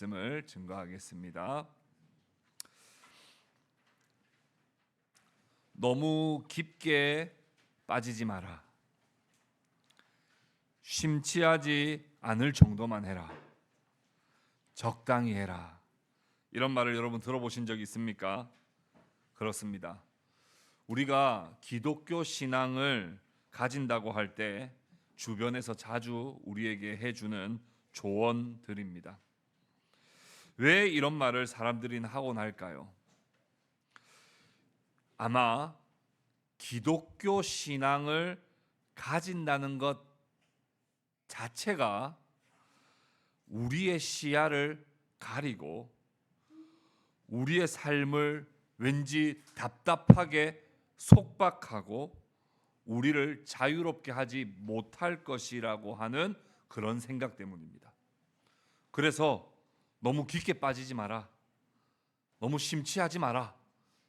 말씀을 증거하겠습니다. 너무 깊게 빠지지 마라. 심취하지 않을 정도만 해라. 적당히 해라. 이런 말을 여러분 들어보신 적 있습니까? 그렇습니다. 우리가 기독교 신앙을 가진다고 할 때 주변에서 자주 우리에게 해주는 조언들입니다. 왜 이런 말을 사람들이 하곤 할까요? 아마 기독교 신앙을 가진다는 것 자체가 우리의 시야를 가리고 우리의 삶을 왠지 답답하게 속박하고 우리를 자유롭게 하지 못할 것이라고 하는 그런 생각 때문입니다. 그래서 너무 깊게 빠지지 마라, 너무 심취하지 마라,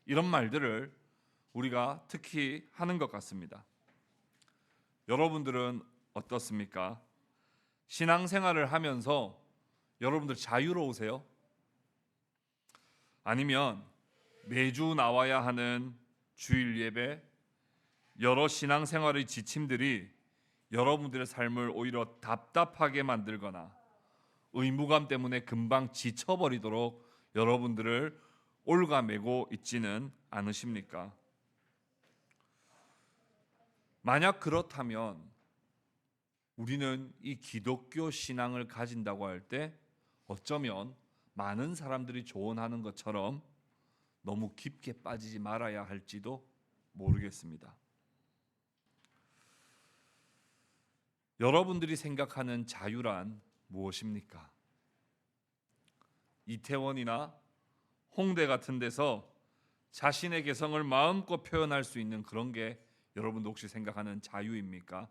이런 말들을 우리가 특히 하는 것 같습니다. 여러분들은 어떻습니까? 신앙생활을 하면서 여러분들 자유로우세요? 아니면 매주 나와야 하는 주일 예배, 여러 신앙생활의 지침들이 여러분들의 삶을 오히려 답답하게 만들거나 의무감 때문에 금방 지쳐버리도록 여러분들을 올가매고 있지는 않으십니까? 만약 그렇다면 우리는 이 기독교 신앙을 가진다고 할 때 어쩌면 많은 사람들이 조언하는 것처럼 너무 깊게 빠지지 말아야 할지도 모르겠습니다. 여러분들이 생각하는 자유란 무엇입니까? 이태원이나 홍대 같은 데서 자신의 개성을 마음껏 표현할 수 있는 그런 게 여러분도 혹시 생각하는 자유입니까?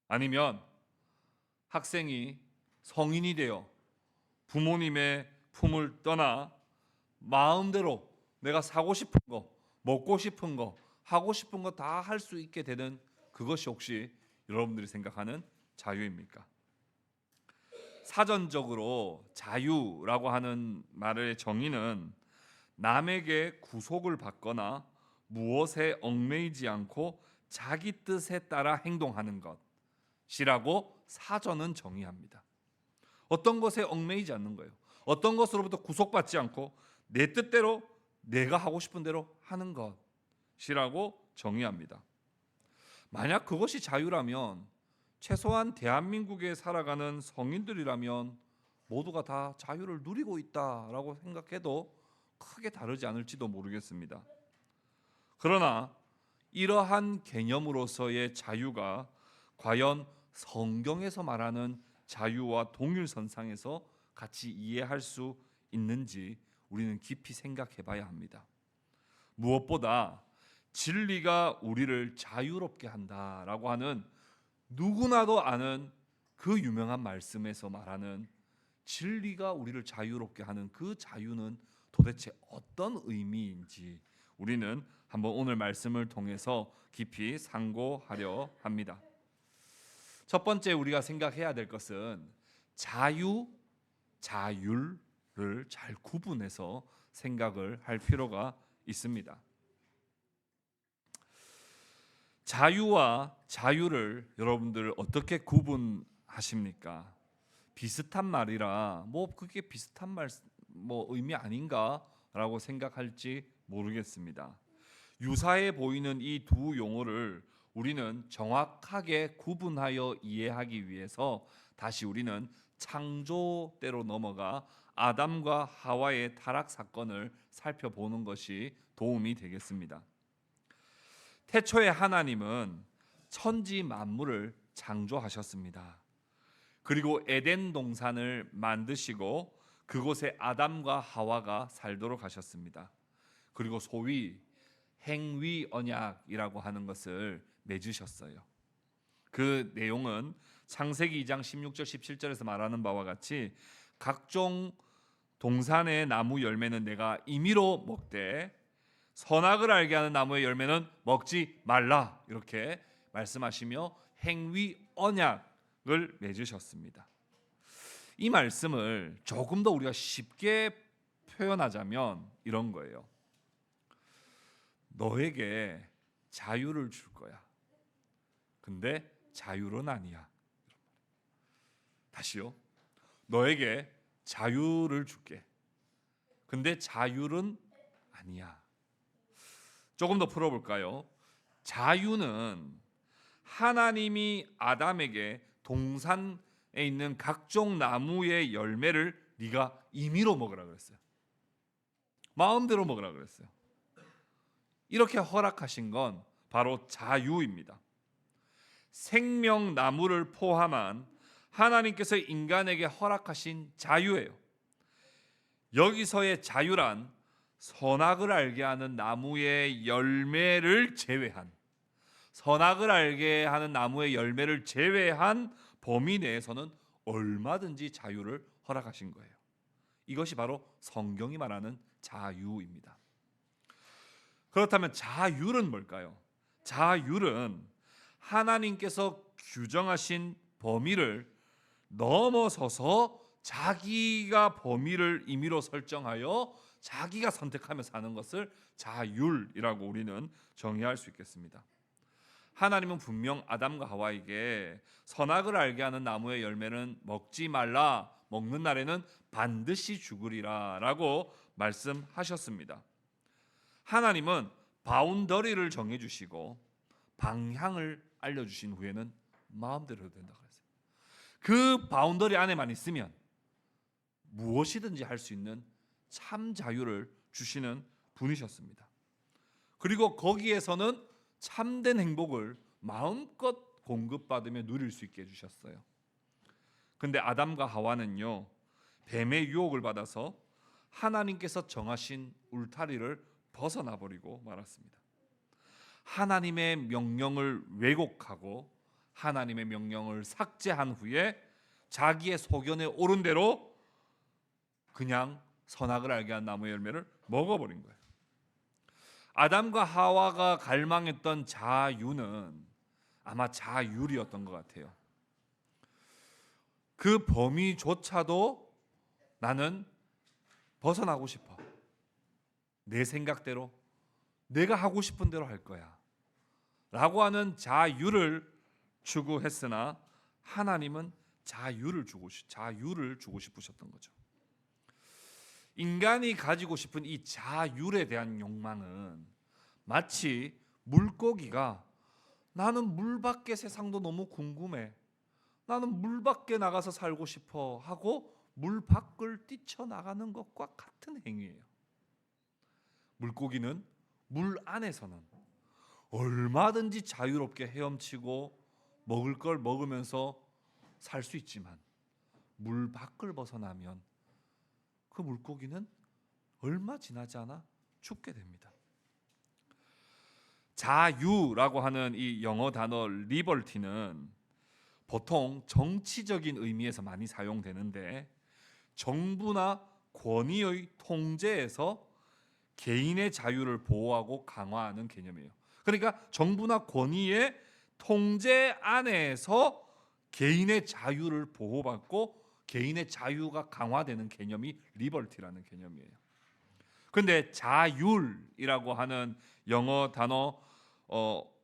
아니면 학생이 성인이 되어 부모님의 품을 떠나 마음대로 내가 사고 싶은 거, 먹고 싶은 거, 하고 싶은 거 다 할 수 있게 되는 그것이 혹시 여러분들이 생각하는 자유입니까? 사전적으로 자유라고 하는 말의 정의는 남에게 구속을 받거나 무엇에 얽매이지 않고 자기 뜻에 따라 행동하는 것이라고 사전은 정의합니다. 어떤 것에 얽매이지 않는 거예요. 어떤 것으로부터 구속받지 않고 내 뜻대로 내가 하고 싶은 대로 하는 것이라고 정의합니다. 만약 그것이 자유라면 최소한 대한민국에 살아가는 성인들이라면 모두가 다 자유를 누리고 있다라고 생각해도 크게 다르지 않을지도 모르겠습니다. 그러나 이러한 개념으로서의 자유가 과연 성경에서 말하는 자유와 동일선상에서 같이 이해할 수 있는지 우리는 깊이 생각해 봐야 합니다. 무엇보다 진리가 우리를 자유롭게 한다라고 하는 누구나도 아는 그 유명한 말씀에서 말하는 진리가 우리를 자유롭게 하는 그 자유는 도대체 어떤 의미인지 우리는 한번 오늘 말씀을 통해서 깊이 상고하려 합니다. 첫 번째 우리가 생각해야 될 것은 자유, 자율을 잘 구분해서 생각을 할 필요가 있습니다. 자유와 자유를 여러분들 어떻게 구분하십니까? 비슷한 말이라 그게 비슷한 말 의미 아닌가라고 생각할지 모르겠습니다. 유사해 보이는 이 두 용어를 우리는 정확하게 구분하여 이해하기 위해서 다시 우리는 창조 때로 넘어가 아담과 하와의 타락 사건을 살펴보는 것이 도움이 되겠습니다. 태초에 하나님은 천지 만물을 창조하셨습니다. 그리고 에덴 동산을 만드시고 그곳에 아담과 하와가 살도록 하셨습니다. 그리고 소위 행위 언약이라고 하는 것을 맺으셨어요. 그 내용은 창세기 2장 16절 17절에서 말하는 바와 같이 각종 동산의 나무 열매는 내가 임의로 먹되 선악을 알게 하는 나무의 열매는 먹지 말라, 이렇게 말씀하시며 행위 언약을 맺으셨습니다. 이 말씀을 조금 더 우리가 쉽게 표현하자면 이런 거예요. 너에게 자유를 줄 거야. 근데 자유는 아니야. 다시요. 너에게 자유를 줄게. 근데 자유는 아니야. 조금 더 풀어볼까요? 자유는 하나님이 아담에게 동산에 있는 각종 나무의 열매를 네가 임의로 먹으라 그랬어요. 마음대로 먹으라 그랬어요. 이렇게 허락하신 건 바로 자유입니다. 생명나무를 포함한 하나님께서 인간에게 허락하신 자유예요. 여기서의 자유란 선악을 알게 하는 나무의 열매를 제외한, 선악을 알게 하는 나무의 열매를 제외한 범위 내에서는 얼마든지 자유를 허락하신 거예요. 이것이 바로 성경이 말하는 자유입니다. 그렇다면 자율은 뭘까요? 자율은 하나님께서 규정하신 범위를 넘어서서 자기가 범위를 임의로 설정하여 자기가 선택하며 사는 것을 자율이라고 우리는 정의할 수 있겠습니다. 하나님은 분명 아담과 하와에게 선악을 알게 하는 나무의 열매는 먹지 말라, 먹는 날에는 반드시 죽으리라 라고 말씀하셨습니다. 하나님은 바운더리를 정해주시고 방향을 알려주신 후에는 마음대로 해도 된다고 했어요. 그 바운더리 안에만 있으면 무엇이든지 할 수 있는 참 자유를 주시는 분이셨습니다. 그리고 거기에서는 참된 행복을 마음껏 공급받으며 누릴 수 있게 해주셨어요. 근데 아담과 하와는요, 뱀의 유혹을 받아서 하나님께서 정하신 울타리를 벗어나 버리고 말았습니다. 하나님의 명령을 왜곡하고 하나님의 명령을 삭제한 후에 자기의 소견에 오른 대로 그냥 선악을 알게 한 나무의 열매를 먹어버린 거예요. 아담과 하와가 갈망했던 자유는 아마 자율이었던 것 같아요. 그 범위조차도 나는 벗어나고 싶어. 내 생각대로, 내가 하고 싶은 대로 할 거야 라고 하는 자유를 추구했으나 하나님은 자유를 주고 싶으셨던 거죠. 인간이 가지고 싶은 이 자율에 대한 욕망은 마치 물고기가 나는 물 밖의 세상도 너무 궁금해, 나는 물 밖에 나가서 살고 싶어 하고 물 밖을 뛰쳐나가는 것과 같은 행위예요. 물고기는 물 안에서는 얼마든지 자유롭게 헤엄치고 먹을 걸 먹으면서 살 수 있지만 물 밖을 벗어나면 그 물고기는 얼마 지나지 않아 죽게 됩니다. 자유라고 하는 이 영어 단어 리버티는 보통 정치적인 의미에서 많이 사용되는데 정부나 권위의 통제에서 개인의 자유를 보호하고 강화하는 개념이에요. 그러니까 정부나 권위의 통제 안에서 개인의 자유를 보호받고 개인의 자유가 강화되는 개념이 리버티라는 개념이에요. 그런데 자율이라고 하는 영어 단어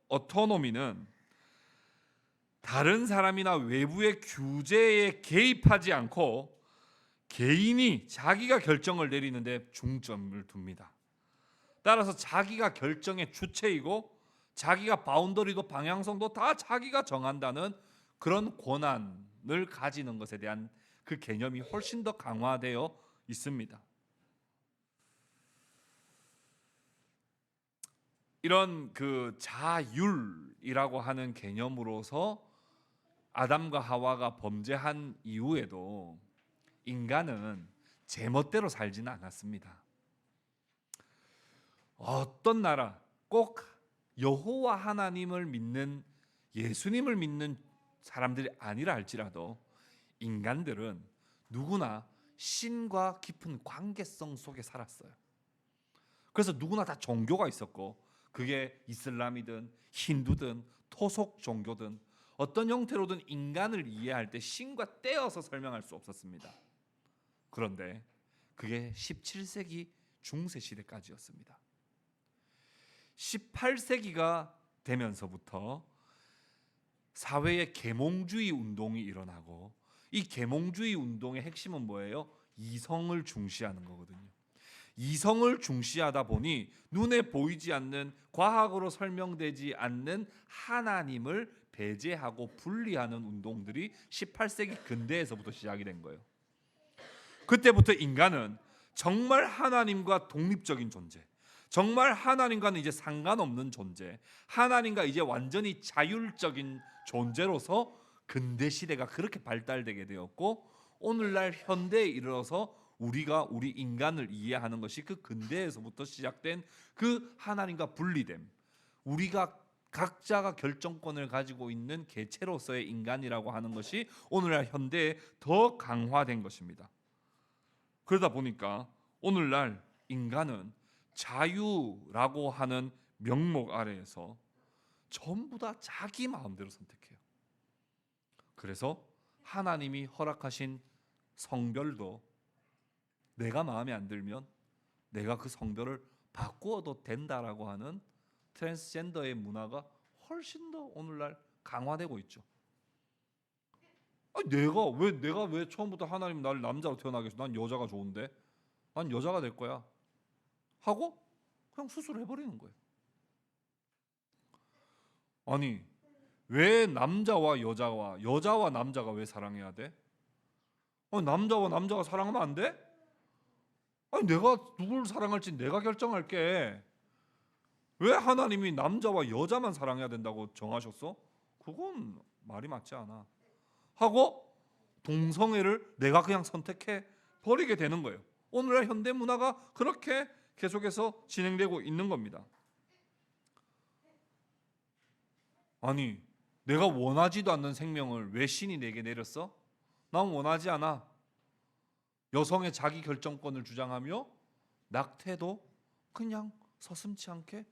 어토노미는 다른 사람이나 외부의 규제에 개입하지 않고 개인이 자기가 결정을 내리는데 중점을 둡니다. 따라서 자기가 결정의 주체이고 자기가 바운더리도 방향성도 다 자기가 정한다는 그런 권한을 가지는 것에 대한 그 개념이 훨씬 더 강화되어 있습니다. 이런 그 자율이라고 하는 개념으로서 아담과 하와가 범죄한 이후에도 인간은 제멋대로 살지는 않았습니다. 어떤 나라, 꼭 여호와 하나님을 믿는, 예수님을 믿는 사람들이 아니라 할지라도 인간들은 누구나 신과 깊은 관계성 속에 살았어요. 그래서 누구나 다 종교가 있었고 그게 이슬람이든 힌두든 토속 종교든 어떤 형태로든 인간을 이해할 때 신과 떼어서 설명할 수 없었습니다. 그런데 그게 17세기 중세 시대까지였습니다. 18세기가 되면서부터 사회의 계몽주의 운동이 일어나고, 이 계몽주의 운동의 핵심은 뭐예요? 이성을 중시하는 거거든요. 이성을 중시하다 보니 눈에 보이지 않는, 과학으로 설명되지 않는 하나님을 배제하고 분리하는 운동들이 18세기 근대에서부터 시작이 된 거예요. 그때부터 인간은 정말 하나님과 독립적인 존재, 정말 하나님과는 이제 상관없는 존재, 하나님과 이제 완전히 자율적인 존재로서 근대 시대가 그렇게 발달되게 되었고, 오늘날 현대에 이르러서 우리가 우리 인간을 이해하는 것이 그 근대에서부터 시작된 그 하나님과 분리됨, 우리가 각자가 결정권을 가지고 있는 개체로서의 인간이라고 하는 것이 오늘날 현대에 더 강화된 것입니다. 그러다 보니까 오늘날 인간은 자유라고 하는 명목 아래에서 전부 다 자기 마음대로 선택해요. 그래서 하나님이 허락하신 성별도 내가 마음에 안 들면 내가 그 성별을 바꾸어도 된다라고 하는 트랜스젠더의 문화가 훨씬 더 오늘날 강화되고 있죠. 아니, 내가 왜 처음부터 하나님 나를 남자로 태어나게 해서 난 여자가 좋은데, 난 여자가 될 거야 하고 그냥 수술해버리는 거예요. 아니, 왜 남자와 여자와 남자가 왜 사랑해야 돼? 아니, 남자와 남자가 사랑하면 안 돼? 아니, 내가 누굴 사랑할지 내가 결정할게. 왜 하나님이 남자와 여자만 사랑해야 된다고 정하셨어? 그건 말이 맞지 않아 하고 동성애를 내가 그냥 선택해 버리게 되는 거예요. 오늘날 현대 문화가 그렇게 계속해서 진행되고 있는 겁니다. 아니, 내가 원하지도 않는 생명을 왜 신이 내게 내렸어? 난 원하지 않아. 여성의 자기 결정권을 주장하며 낙태도 그냥 서슴지 않게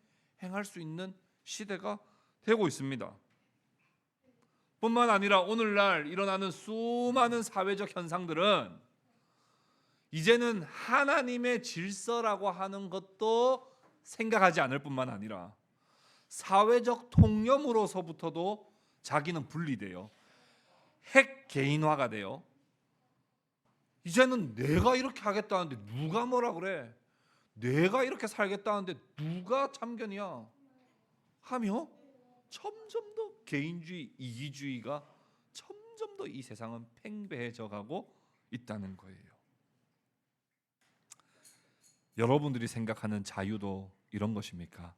행할 수 있는 시대가 되고 있습니다. 뿐만 아니라 오늘날 일어나는 수많은 사회적 현상들은 이제는 하나님의 질서라고 하는 것도 생각하지 않을 뿐만 아니라 사회적 통념으로서부터도 자기는 분리돼요. 핵 개인화가 돼요. 이제는 내가 이렇게 하겠다는데 누가 뭐라 그래? 내가 이렇게 살겠다는데 누가 참견이야? 하며 점점 더 개인주의, 이기주의가 점점 더 이 세상은 팽배해져 가고 있다는 거예요. 여러분들이 생각하는 자유도 이런 것입니까?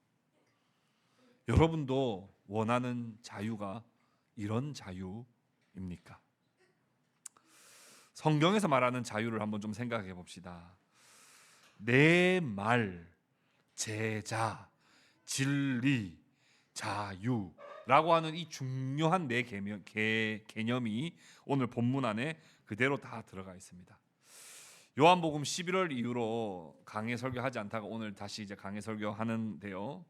여러분도 원하는 자유가 이런 자유입니까? 성경에서 말하는 자유를 한번 좀 생각해 봅시다. 내 말, 제자, 진리, 자유라고 하는 이 중요한 네 개념이 오늘 본문 안에 그대로 다 들어가 있습니다. 요한복음 11월 이후로 강해 설교하지 않다가 오늘 다시 이제 강해 설교하는데요.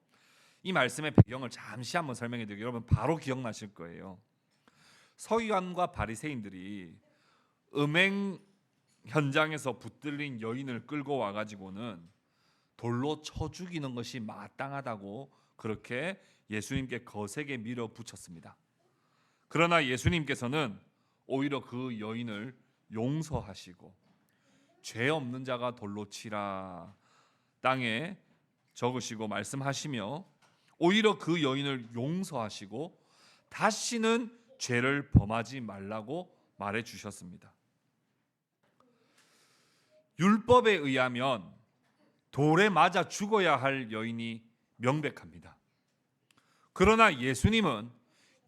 이 말씀의 배경을 잠시 한번 설명해 드리고 여러분 바로 기억나실 거예요. 서기관과 바리새인들이 음행 현장에서 붙들린 여인을 끌고 와가지고는 돌로 쳐 죽이는 것이 마땅하다고 그렇게 예수님께 거세게 밀어붙였습니다. 그러나 예수님께서는 오히려 그 여인을 용서하시고 죄 없는 자가 돌로 치라 땅에 적으시고 말씀하시며 오히려 그 여인을 용서하시고 다시는 죄를 범하지 말라고 말해 주셨습니다. 율법에 의하면 돌에 맞아 죽어야 할 여인이 명백합니다. 그러나 예수님은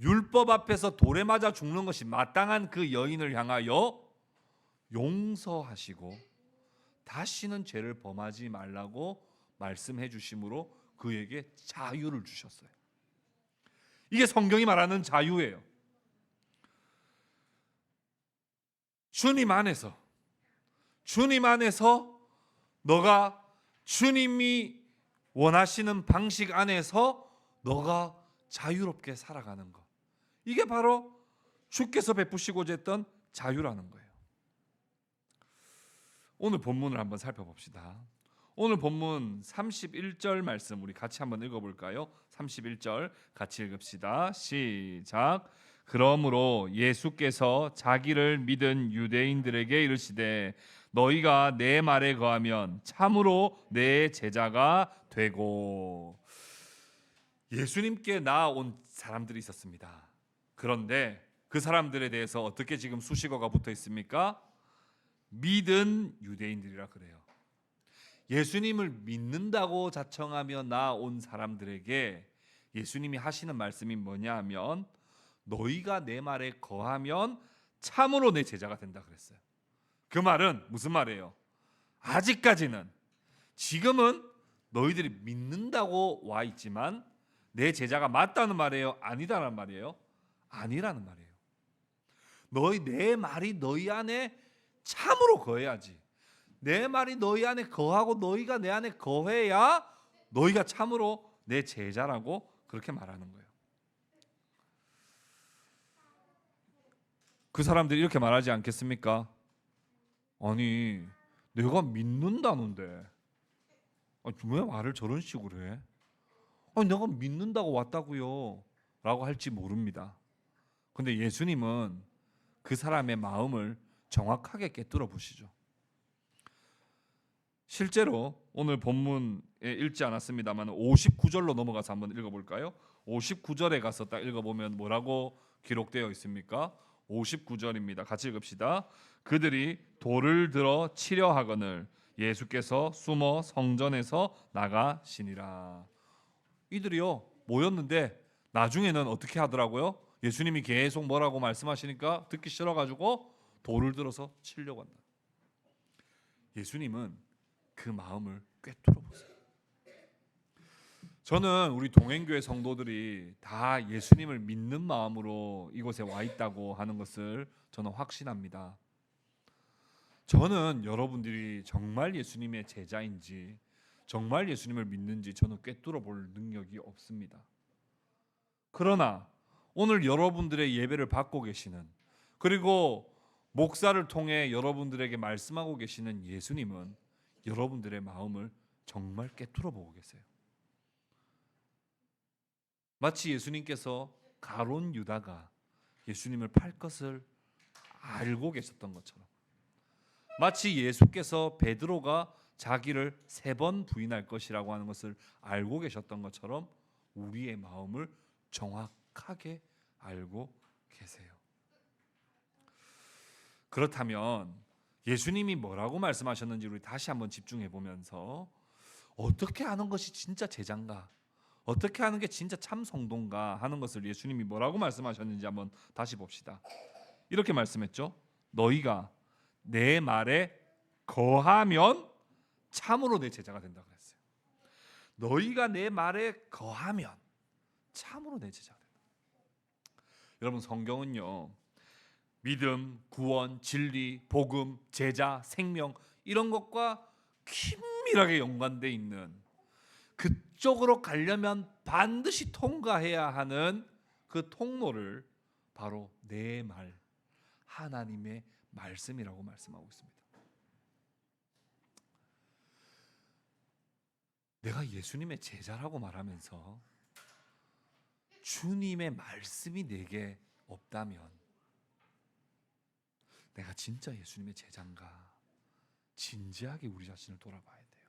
율법 앞에서 돌에 맞아 죽는 것이 마땅한 그 여인을 향하여 용서하시고 다시는 죄를 범하지 말라고 말씀해 주심으로 그에게 자유를 주셨어요. 이게 성경이 말하는 자유예요. 주님 안에서 너가 주님이 원하시는 방식 안에서 너가 자유롭게 살아가는 것, 이게 바로 주께서 베푸시고자 했던 자유라는 거예요. 오늘 본문을 한번 살펴봅시다. 오늘 본문 31절 말씀 우리 같이 한번 읽어볼까요? 31절 같이 읽읍시다. 시작. 그러므로 예수께서 자기를 믿은 유대인들에게 이르시되 너희가 내 말에 거하면 참으로 내 제자가 되고. 예수님께 나아온 사람들이 있었습니다. 그런데 그 사람들에 대해서 어떻게 지금 수식어가 붙어 있습니까? 믿은 유대인들이라 그래요. 예수님을 믿는다고 자청하며 나온 사람들에게 예수님이 하시는 말씀이 뭐냐 하면 너희가 내 말에 거하면 참으로 내 제자가 된다 그랬어요. 그 말은 무슨 말이에요? 아직까지는, 지금은 너희들이 믿는다고 와 있지만 내 제자가 맞다는 말이에요? 아니다라는 말이에요? 아니라는 말이에요. 내 말이 너희 안에 참으로 거해야지. 내 말이 너희 안에 거하고 너희가 내 안에 거해야 너희가 참으로 내 제자라고 그렇게 말하는 거예요. 그 사람들이 이렇게 말하지 않겠습니까? 아니 내가 믿는다는데 왜 말을 저런 식으로 해? 아니 내가 믿는다고 왔다고요 라고 할지 모릅니다. 근데 예수님은 그 사람의 마음을 정확하게 꿰뚫어 보시죠. 실제로 오늘 본문에 읽지 않았습니다만 59절로 넘어가서 한번 읽어볼까요? 59절에 가서 딱 읽어보면 뭐라고 기록되어 있습니까? 59절입니다. 같이 읽읍시다. 그들이 돌을 들어 치려 하거늘 예수께서 숨어 성전에서 나가시니라. 이들이요 모였는데 나중에는 어떻게 하더라고요? 예수님이 계속 뭐라고 말씀하시니까 듣기 싫어가지고 돌을 들어서 치려고 한다. 예수님은 그 마음을 꿰뚫어 보세요. 저는 우리 동행교회 성도들이 다 예수님을 믿는 마음으로 이곳에 와 있다고 하는 것을 저는 확신합니다. 저는 여러분들이 정말 예수님의 제자인지 정말 예수님을 믿는지 저는 꿰뚫어 볼 능력이 없습니다. 그러나 오늘 여러분들의 예배를 받고 계시는, 그리고 목사를 통해 여러분들에게 말씀하고 계시는 예수님은 여러분들의 마음을 정말 꿰뚫어 보고 계세요. 마치 예수님께서 가룟 유다가 예수님을 팔 것을 알고 계셨던 것처럼, 마치 예수께서 베드로가 자기를 3번 부인할 것이라고 하는 것을 알고 계셨던 것처럼 우리의 마음을 정확하게 알고 계세요. 그렇다면 예수님이 뭐라고 말씀하셨는지 우리 다시 한번 집중해 보면서 어떻게 하는 것이 진짜 제자인가, 어떻게 하는 게 진짜 참 성도인가 하는 것을 예수님이 뭐라고 말씀하셨는지 한번 다시 봅시다. 이렇게 말씀했죠. 너희가 내 말에 거하면 참으로 내 제자가 된다 그랬어요. 너희가 내 말에 거하면 참으로 내 제자가 된다. 여러분 성경은요 믿음, 구원, 진리, 복음, 제자, 생명 이런 것과 긴밀하게 연관되어 있는, 그쪽으로 가려면 반드시 통과해야 하는 그 통로를 바로 내 말, 하나님의 말씀이라고 말씀하고 있습니다. 내가 예수님의 제자라고 말하면서 주님의 말씀이 내게 없다면 내가 진짜 예수님의 제자인가 진지하게 우리 자신을 돌아봐야 돼요.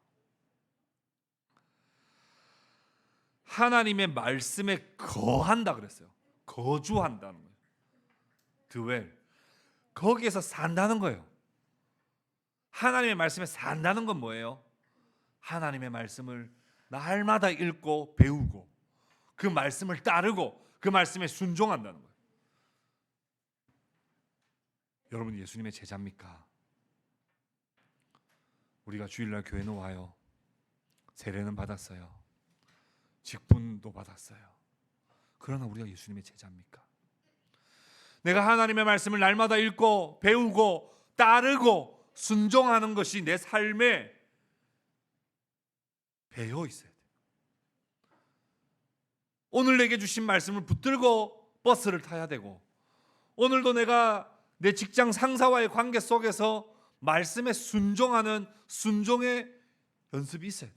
하나님의 말씀에 거한다 그랬어요. 거주한다는 거예요. 드웰, 거기에서 산다는 거예요. 하나님의 말씀에 산다는 건 뭐예요? 하나님의 말씀을 날마다 읽고 배우고 그 말씀을 따르고 그 말씀에 순종한다는 거예요. 여러분 예수님의 제자입니까? 우리가 주일날 교회는 와요. 세례는 받았어요. 직분도 받았어요. 그러나 우리가 예수님의 제자입니까? 내가 하나님의 말씀을 날마다 읽고 배우고 따르고 순종하는 것이 내 삶에 배어 있어야 돼요. 오늘 내게 주신 말씀을 붙들고 버스를 타야 되고, 오늘도 내가 내 직장 상사와의 관계 속에서 말씀에 순종하는 순종의 연습이 있어야 돼.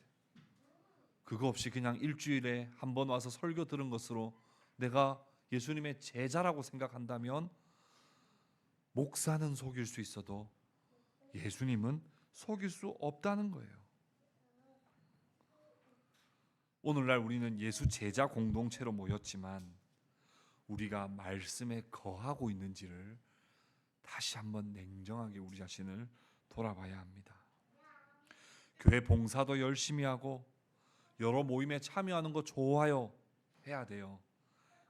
그거 없이 그냥 일주일에 한 번 와서 설교 들은 것으로 내가 예수님의 제자라고 생각한다면 목사는 속일 수 있어도 예수님은 속일 수 없다는 거예요. 오늘날 우리는 예수 제자 공동체로 모였지만 우리가 말씀에 거하고 있는지를 다시 한번 냉정하게 우리 자신을 돌아봐야 합니다. 교회 봉사도 열심히 하고 여러 모임에 참여하는 거 좋아요, 해야 돼요.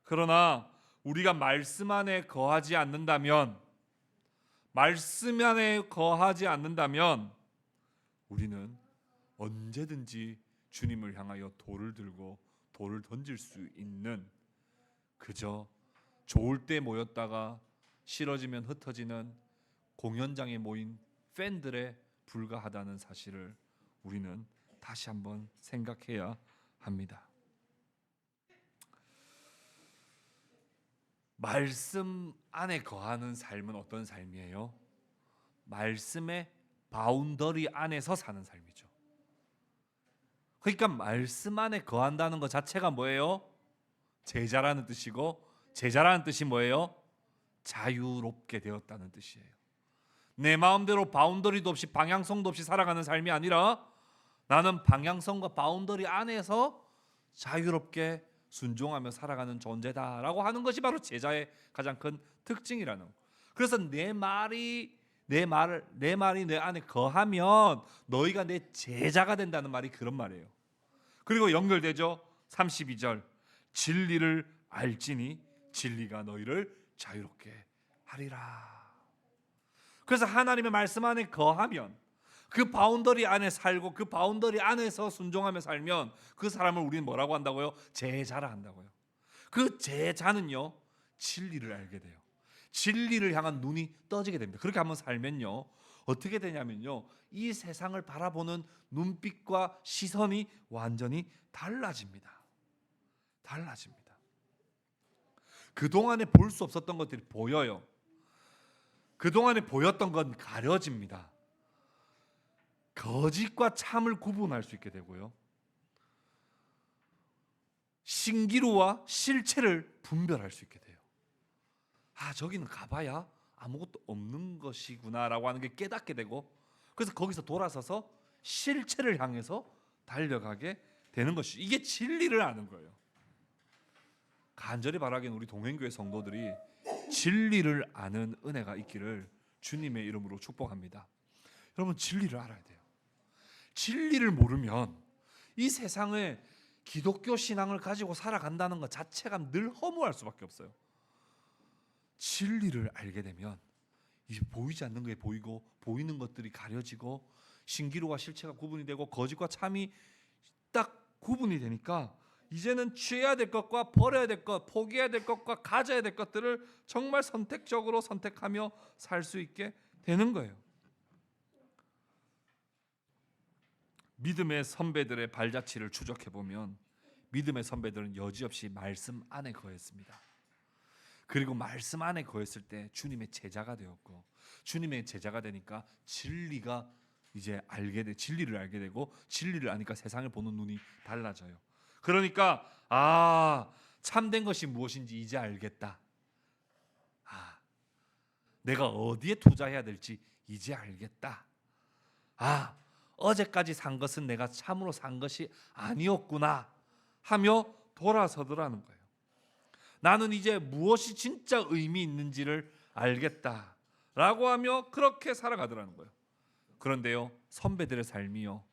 그러나 우리가 말씀 안에 거하지 않는다면, 우리는 언제든지 주님을 향하여 돌을 들고 돌을 던질 수 있는, 그저 좋을 때 모였다가 싫어지면 흩어지는 공연장에 모인 팬들에 불과하다는 사실을 우리는 다시 한번 생각해야 합니다. 말씀 안에 거하는 삶은 어떤 삶이에요? 말씀의 바운더리 안에서 사는 삶이죠. 그러니까 말씀 안에 거한다는 것 자체가 뭐예요? 제자라는 뜻이고, 제자라는 뜻이 뭐예요? 자유롭게 되었다는 뜻이에요. 내 마음대로 바운더리도 없이 방향성도 없이 살아가는 삶이 아니라 나는 방향성과 바운더리 안에서 자유롭게 순종하며 살아가는 존재다라고 하는 것이 바로 제자의 가장 큰 특징이라는 거. 그래서 내 말이 내 안에 거하면 너희가 내 제자가 된다는 말이 그런 말이에요. 그리고 연결되죠. 32절, 진리를 알지니 진리가 너희를 자유롭게 하리라. 그래서 하나님의 말씀 안에 거하면, 그 바운더리 안에 살고 그 바운더리 안에서 순종하며 살면 그 사람을 우리는 뭐라고 한다고요? 제자라 한다고요. 그 제자는요, 진리를 알게 돼요. 진리를 향한 눈이 떠지게 됩니다. 그렇게 한번 살면요, 어떻게 되냐면요, 이 세상을 바라보는 눈빛과 시선이 완전히 달라집니다. 그동안에 볼 수 없었던 것들이 보여요. 그동안에 보였던 건 가려집니다. 거짓과 참을 구분할 수 있게 되고요, 신기루와 실체를 분별할 수 있게 돼요. 아, 저기는 가봐야 아무것도 없는 것이구나라고 하는 게 깨닫게 되고, 그래서 거기서 돌아서서 실체를 향해서 달려가게 되는 것이, 이게 진리를 아는 거예요. 간절히 바라기는 우리 동행교회 성도들이 진리를 아는 은혜가 있기를 주님의 이름으로 축복합니다. 여러분, 진리를 알아야 돼요. 진리를 모르면 이 세상에 기독교 신앙을 가지고 살아간다는 것 자체가 늘 허무할 수밖에 없어요. 진리를 알게 되면 이제 보이지 않는 게 보이고 보이는 것들이 가려지고 신기루와 실체가 구분이 되고 거짓과 참이 딱 구분이 되니까 이제는 취해야 될 것과 버려야 될 것, 포기해야 될 것과 가져야 될 것들을 정말 선택적으로 선택하며 살 수 있게 되는 거예요. 믿음의 선배들의 발자취를 추적해 보면 믿음의 선배들은 여지없이 말씀 안에 거했습니다. 그리고 말씀 안에 거했을 때 주님의 제자가 되었고, 주님의 제자가 되니까 진리가 이제 진리를 알게 되고, 진리를 아니까 세상을 보는 눈이 달라져요. 그러니까 참된 것이 무엇인지 이제 알겠다. 내가 어디에 투자해야 될지 이제 알겠다. 어제까지 산 것은 내가 참으로 산 것이 아니었구나 하며 돌아서더라는 거예요. 나는 이제 무엇이 진짜 의미 있는지를 알겠다라고 하며 그렇게 살아가더라는 거예요. 그런데요, 선배들의 삶이요,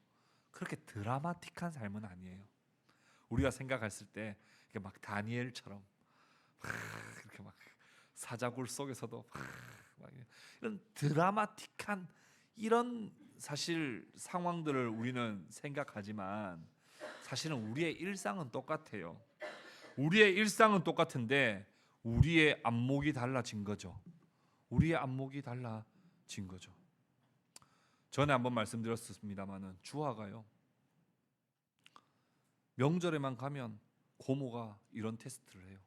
그렇게 드라마틱한 삶은 아니에요. 우리가 생각했을 때 막 다니엘처럼 이렇게 막 사자굴 속에서도 막 이런 드라마틱한 이런 사실 상황들을 우리는 생각하지만 사실은 우리의 일상은 똑같아요. 우리의 일상은 똑같은데 우리의 안목이 달라진 거죠. 우리의 안목이 달라진 거죠. 전에 한번 말씀드렸습니다마는 주화가요, 명절에만 가면 고모가 이런 테스트를 해요.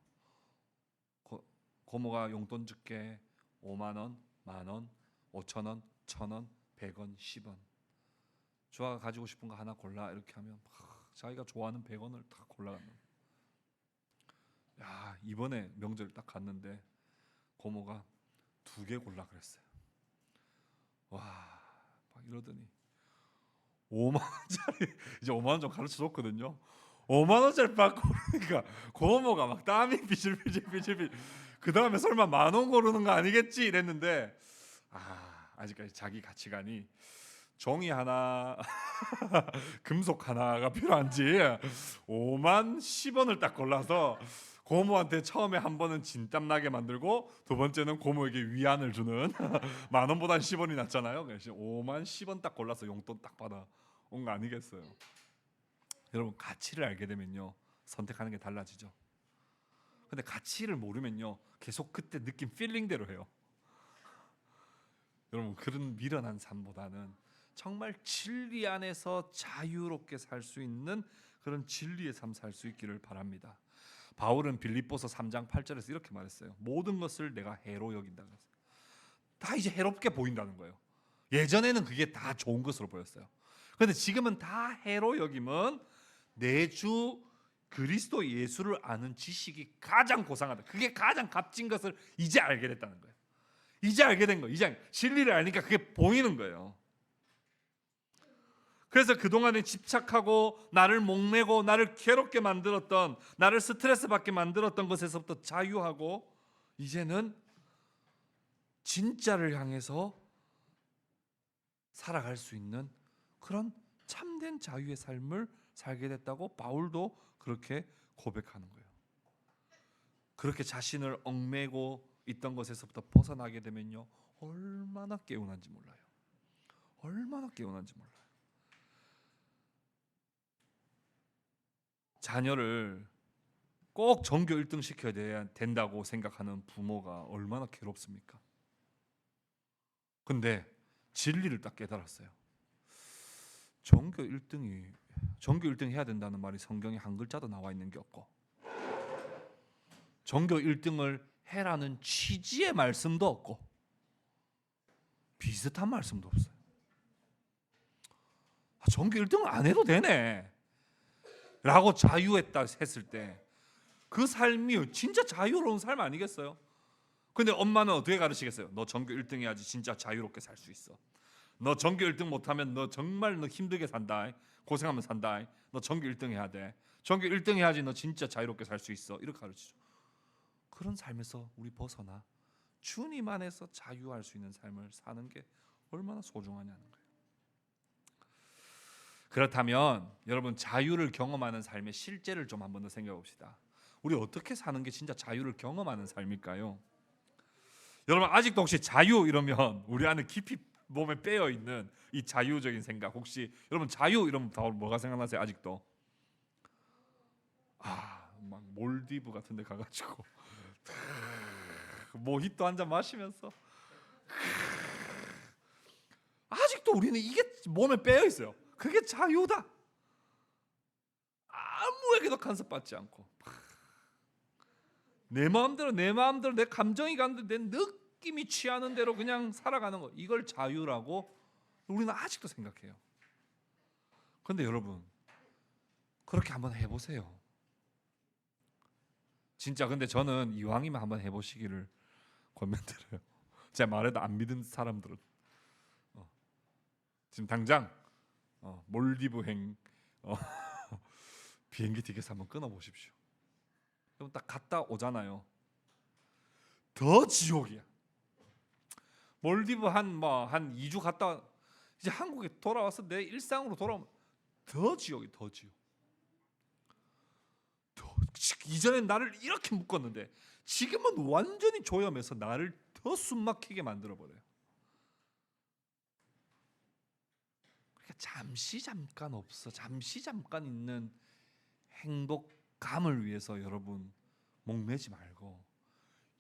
고모가 용돈 줄게. 5만 원, 만 원, 5천 원, 1,000원, 100원, 10원. 주아가 가지고 싶은 거 하나 골라. 이렇게 하면 자기가 좋아하는 100원을 다 골라가는 거예요. 야, 이번에 명절 딱 갔는데 고모가 2개 골라 그랬어요. 와, 막 이러더니 5만 원짜리 이제 5만 원 좀 가르쳐 줬거든요. 5만 원짜리 받고 그러니까 고모가 막 땀이 비질비질. 그 다음에 설마 10,000원 고르는 거 아니겠지 이랬는데 아직까지 자기 가치관이 종이 하나 금속 하나가 필요한지 5만 10원을 딱 골라서 고모한테 처음에 한 번은 진땀 나게 만들고 두 번째는 고모에게 위안을 주는 10,000원보단 10원이 낫잖아요. 그래서 5만 10원 딱 골라서 용돈 딱 받아 온 거 아니겠어요. 여러분, 가치를 알게 되면요 선택하는 게 달라지죠. 근데 가치를 모르면요 계속 그때 느낀 필링대로 해요. 여러분, 그런 미련한 삶보다는 정말 진리 안에서 자유롭게 살 수 있는 그런 진리의 삶 살 수 있기를 바랍니다. 바울은 빌립보서 3장 8절에서 이렇게 말했어요. 모든 것을 내가 해로 여긴다 그랬어요. 다 이제 해롭게 보인다는 거예요. 예전에는 그게 다 좋은 것으로 보였어요. 그런데 지금은 다 해로 여김은 내 주 그리스도 예수를 아는 지식이 가장 고상하다. 그게 가장 값진 것을 이제 알게 됐다는 거예요. 이제 알게 된 거예요. 이제 진리를 알니까 그게 보이는 거예요. 그래서 그동안에 집착하고 나를 목매고 나를 괴롭게 만들었던, 나를 스트레스 받게 만들었던 것에서부터 자유하고 이제는 진짜를 향해서 살아갈 수 있는 그런 참된 자유의 삶을 살게 됐다고 바울도 그렇게 고백하는 거예요. 그렇게 자신을 얽매고 있던 것에서부터 벗어나게 되면요 얼마나 개운한지 몰라요. 얼마나 개운한지 몰라요. 자녀를 꼭 전교 1등 시켜야 된다고 생각하는 부모가 얼마나 괴롭습니까? 근데 진리를 딱 깨달았어요. 전교 1등 해야 된다는 말이 성경에 한 글자도 나와 있는 게 없고, 전교 1등을 해라는 취지의 말씀도 없고, 비슷한 말씀도 없어요. 전교 1등을 안 해도 되네 라고 자유했다 했을 때 그 삶이 진짜 자유로운 삶 아니겠어요? 근데 엄마는 어떻게 가르치겠어요? 너 전교 1등 해야지 진짜 자유롭게 살 수 있어. 너 전교 1등 못하면 너 정말 너 힘들게 산다. 고생하면 산다. 너 전교 1등 해야 돼. 전교 1등 해야지 너 진짜 자유롭게 살 수 있어. 이렇게 가르치죠. 그런 삶에서 우리 벗어나 주님 안에서 자유할 수 있는 삶을 사는 게 얼마나 소중하냐는 거예요. 그렇다면 여러분, 자유를 경험하는 삶의 실제를 좀 한번 더 생각해 봅시다. 우리 어떻게 사는 게 진짜 자유를 경험하는 삶일까요? 여러분, 아직도 혹시 자유 이러면 우리 안에 깊이 몸에 빼어 있는 이 자유적인 생각, 혹시 여러분 자유 이러면 다 뭐가 생각나세요? 아직도 막 몰디브 같은 데 가가지고 모히또 한 잔 마시면서 아직도 우리는 이게 몸에 빼어 있어요. 그게 자유다. 아무에게도 간섭받지 않고 내 마음대로 내 감정이 가는데 내 느낌이 취하는 대로 그냥 살아가는 거, 이걸 자유라고 우리는 아직도 생각해요. 그런데 여러분, 그렇게 한번 해보세요. 진짜. 근데 저는 이왕이면 한번 해보시기를 권면드려요. 제 말에도 안 믿은 사람들은 지금 당장 몰디브행 비행기 티켓 한번 끊어보십시오. 그럼 딱 갔다 오잖아요. 더 지옥이야. 몰디브 한 2주 갔다 이제 한국에 돌아와서 내 일상으로 돌아오면 더 지옥이 더 지옥. 이전엔 나를 이렇게 묶었는데 지금은 완전히 조여매서 나를 더 숨막히게 만들어버려요. 그러니까 잠시 잠깐 있는 행복감을 위해서 여러분 목매지 말고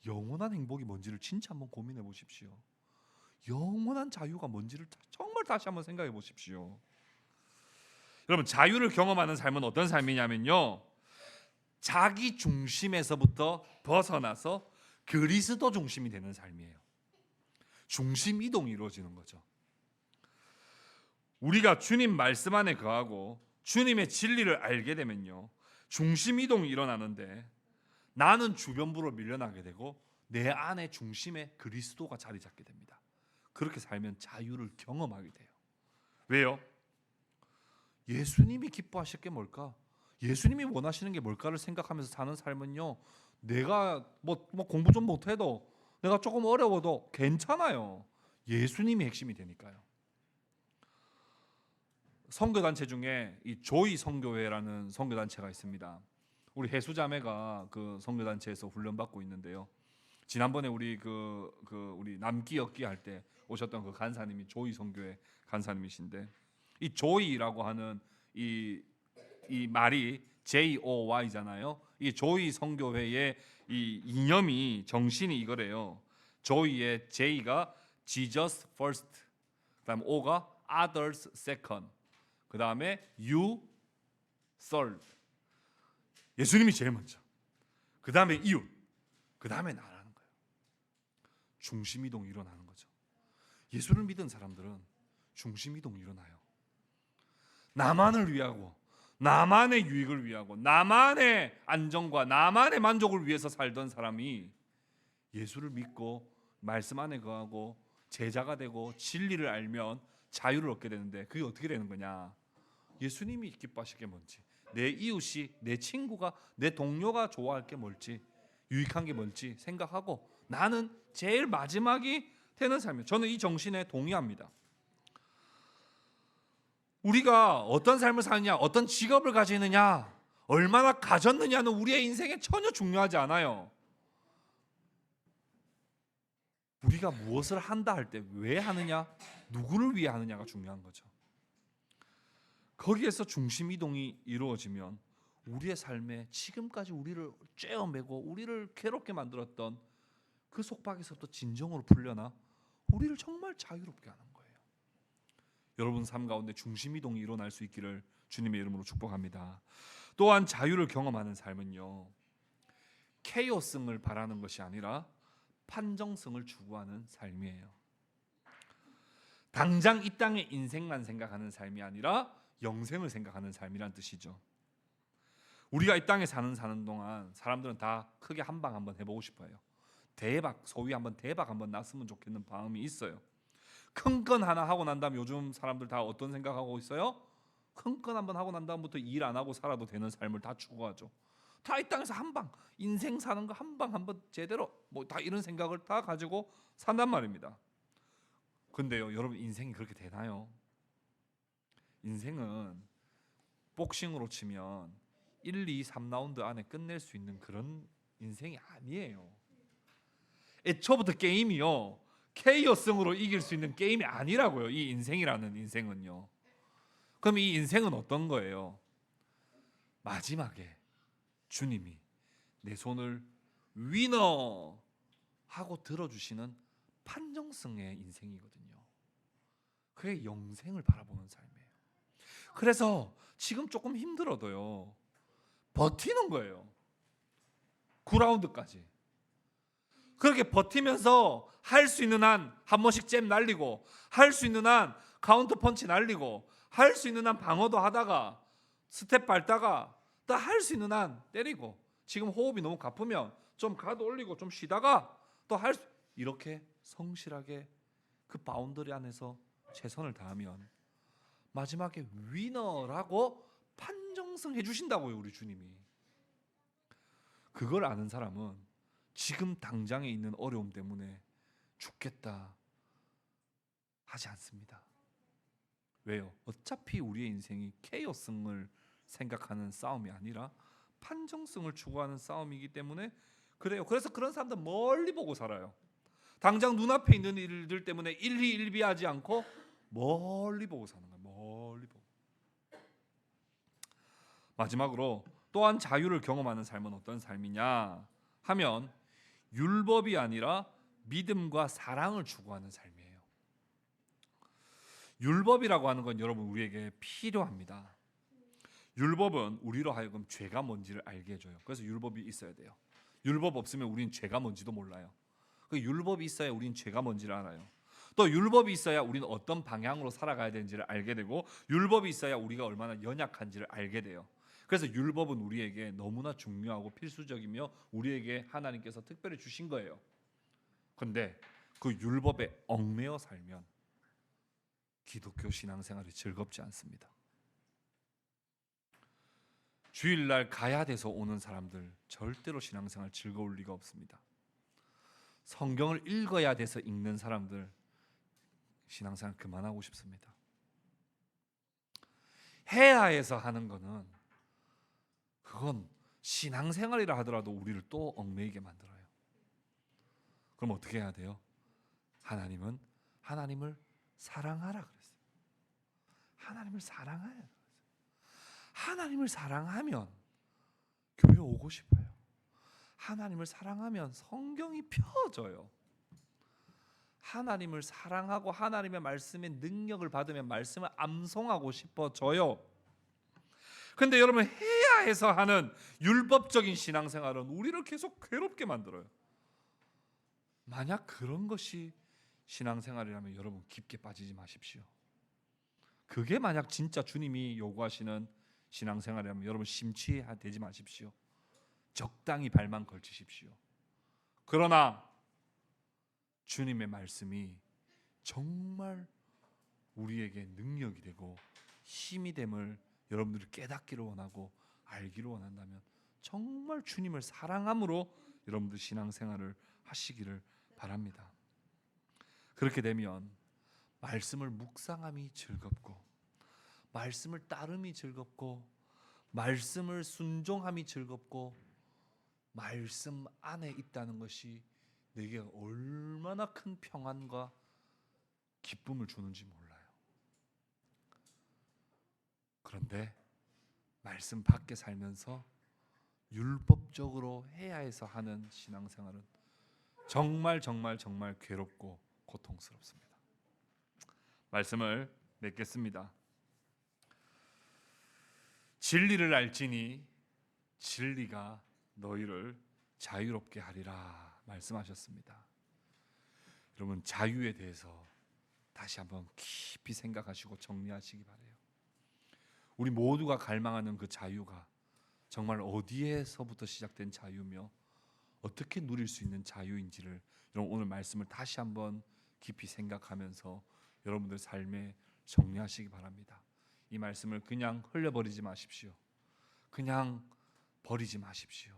영원한 행복이 뭔지를 진짜 한번 고민해 보십시오. 영원한 자유가 뭔지를 정말 다시 한번 생각해 보십시오. 여러분, 자유를 경험하는 삶은 어떤 삶이냐면요, 자기 중심에서부터 벗어나서 그리스도 중심이 되는 삶이에요. 중심 이동이 이루어지는 거죠. 우리가 주님 말씀 안에 거하고 주님의 진리를 알게 되면요, 중심 이동이 일어나는데 나는 주변부로 밀려나게 되고 내 안에 중심에 그리스도가 자리 잡게 됩니다. 그렇게 살면 자유를 경험하게 돼요. 왜요? 예수님이 기뻐하실 게 뭘까? 예수님이 원하시는 게 뭘까를 생각하면서 사는 삶은요, 내가 뭐 공부 좀 못해도, 내가 조금 어려워도 괜찮아요. 예수님이 핵심이 되니까요. 선교단체 중에 이 조이 선교회라는 선교단체가 있습니다. 우리 해수자매가 그 선교단체에서 훈련받고 있는데요. 지난번에 우리 우리 남기 엽기 할 때 오셨던 그 간사님이 조이 선교회 간사님이신데, 이 조이라고 하는 이 말이 JOY잖아요. 이 조이 선교회의 이 이념이, 정신이 이거래요. 조이의 J가 Jesus first, 그다음 O가 others second, 그다음에 you third. 예수님이 제일 먼저, 그다음에 이웃, 그다음에 나라는 거예요. 중심 이동이 일어나는 거죠. 예수를 믿은 사람들은 중심 이동이 일어나요. 나만을 위하고, 나만의 유익을 위하고, 나만의 안정과 나만의 만족을 위해서 살던 사람이 예수를 믿고 말씀 안에 거하고 제자가 되고 진리를 알면 자유를 얻게 되는데, 그게 어떻게 되는 거냐? 예수님이 기뻐하실 게 뭔지, 내 이웃이, 내 친구가, 내 동료가 좋아할 게 뭘지, 유익한 게 뭘지 생각하고 나는 제일 마지막이 되는 삶이에요. 저는 이 정신에 동의합니다. 우리가 어떤 삶을 사느냐, 어떤 직업을 가지느냐, 얼마나 가졌느냐는 우리의 인생에 전혀 중요하지 않아요. 우리가 무엇을 한다 할 때 왜 하느냐, 누구를 위해 하느냐가 중요한 거죠. 거기에서 중심 이동이 이루어지면 우리의 삶에 지금까지 우리를 쬐어매고 우리를 괴롭게 만들었던 그 속박에서부터 진정으로 풀려나 우리를 정말 자유롭게 하는 거예요. 여러분 삶 가운데 중심 이동이 일어날 수 있기를 주님의 이름으로 축복합니다. 또한 자유를 경험하는 삶은요, 케이오스를 바라는 것이 아니라 판정성을 추구하는 삶이에요. 당장 이 땅의 인생만 생각하는 삶이 아니라 영생을 생각하는 삶이란 뜻이죠. 우리가 이 땅에 사는 동안 사람들은 다 크게 한 방 한번 해보고 싶어요. 대박, 소위 한번 대박 한번 났으면 좋겠는 마음이 있어요. 큰 건 하나 하고 난 다음 요즘 사람들 다 어떤 생각하고 있어요? 큰 건 한번 하고 난 다음부터 일 안 하고 살아도 되는 삶을 다 추구하죠. 다 이 땅에서 한 방, 인생 사는 거 한 방 한번 제대로, 뭐 다 이런 생각을 다 가지고 산단 말입니다. 근데요, 여러분 인생이 그렇게 되나요? 인생은 복싱으로 치면 1, 2, 3라운드 안에 끝낼 수 있는 그런 인생이 아니에요. 애초부터 게임이요, KO승으로 이길 수 있는 게임이 아니라고요. 이 인생이라는 인생은요. 그럼 이 인생은 어떤 거예요? 마지막에 주님이 내 손을 위너 하고 들어주시는 판정승의 인생이거든요. 그게 영생을 바라보는 삶이에요. 그래서 지금 조금 힘들어도요, 버티는 거예요. 9라운드까지. 그렇게 버티면서 할 수 있는 한 한 번씩 잽 날리고, 할 수 있는 한 카운터 펀치 날리고, 할 수 있는 한 방어도 하다가 스텝 밟다가 또 할 수 있는 한 때리고, 지금 호흡이 너무 가쁘면 좀 가도 올리고 좀 쉬다가 또 할 수, 이렇게 성실하게 그 바운더리 안에서 최선을 다하면 마지막에 위너라고 판정승 해주신다고요, 우리 주님이. 그걸 아는 사람은 지금 당장에 있는 어려움 때문에 죽겠다 하지 않습니다. 왜요? 어차피 우리의 인생이 케이오승을 생각하는 싸움이 아니라 판정승을 추구하는 싸움이기 때문에 그래요. 그래서 그런 사람들 멀리 보고 살아요. 당장 눈앞에 있는 일들 때문에 일희일비하지 않고 멀리 보고 사는 거예요. 멀리 보고. 마지막으로 또한 자유를 경험하는 삶은 어떤 삶이냐 하면 율법이 아니라 믿음과 사랑을 추구하는 삶이에요. 율법이라고 하는 건 여러분 우리에게 필요합니다. 율법은 우리로 하여금 죄가 뭔지를 알게 해줘요. 그래서 율법이 있어야 돼요. 율법 없으면 우린 죄가 뭔지도 몰라요. 그 율법이 있어야 우린 죄가 뭔지를 알아요. 또 율법이 있어야 우리는 어떤 방향으로 살아가야 되는지를 알게 되고, 율법이 있어야 우리가 얼마나 연약한지를 알게 돼요. 그래서 율법은 우리에게 너무나 중요하고 필수적이며 우리에게 하나님께서 특별히 주신 거예요. 근데 그 율법에 얽매여 살면 기독교 신앙생활이 즐겁지 않습니다. 주일날 가야 돼서 오는 사람들 절대로 신앙생활 즐거울 리가 없습니다. 성경을 읽어야 돼서 읽는 사람들 신앙생활 그만하고 싶습니다. 해야 해서 하는 거는 그건 신앙생활이라 하더라도 우리를 또 얽매이게 만들어요. 그럼 어떻게 해야 돼요? 하나님을 사랑하라 그랬어요. 하나님을 사랑해요. 하나님을 사랑하면 교회 오고 싶어요. 하나님을 사랑하면 성경이 펴져요. 하나님을 사랑하고 하나님의 말씀의 능력을 받으면 말씀을 암송하고 싶어져요. 근데 여러분, 해야 해서 하는 율법적인 신앙생활은 우리를 계속 괴롭게 만들어요. 만약 그런 것이 신앙생활이라면 여러분 깊게 빠지지 마십시오. 그게 만약 진짜 주님이 요구하시는 신앙생활이라면 여러분 심취되지 마십시오. 적당히 발만 걸치십시오. 그러나 주님의 말씀이 정말 우리에게 능력이 되고 힘이 됨을 여러분들이 깨닫기를 원하고 알기를 원한다면 정말 주님을 사랑함으로 여러분들 신앙생활을 하시기를 바랍니다. 그렇게 되면 말씀을 묵상함이 즐겁고, 말씀을 따름이 즐겁고, 말씀을 순종함이 즐겁고, 말씀 안에 있다는 것이 내게 얼마나 큰 평안과 기쁨을 주는지 몰라요. 그런데 말씀 밖에 살면서 율법적으로 해야 해서 하는 신앙생활은 정말 괴롭고 고통스럽습니다. 말씀을 맺겠습니다. 진리를 알지니 진리가 너희를 자유롭게 하리라 말씀하셨습니다. 여러분, 자유에 대해서 다시 한번 깊이 생각하시고 정리하시기 바라요. 우리 모두가 갈망하는 그 자유가 정말 어디에서부터 시작된 자유며 어떻게 누릴 수 있는 자유인지를 여러분 오늘 말씀을 다시 한번 깊이 생각하면서 여러분들 삶에 정리하시기 바랍니다. 이 말씀을 그냥 흘려버리지 마십시오. 그냥 버리지 마십시오.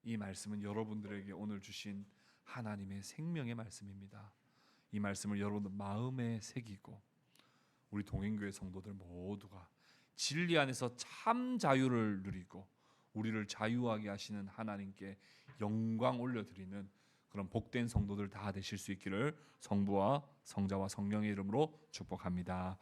이 말씀은 여러분들에게 오늘 주신 하나님의 생명의 말씀입니다. 이 말씀을 여러분들 마음에 새기고 우리 동행교회 성도들 모두가 진리 안에서 참 자유를 누리고 우리를 자유하게 하시는 하나님께 영광 올려드리는 그런 복된 성도들 다 되실 수 있기를 성부와 성자와 성령의 이름으로 축복합니다.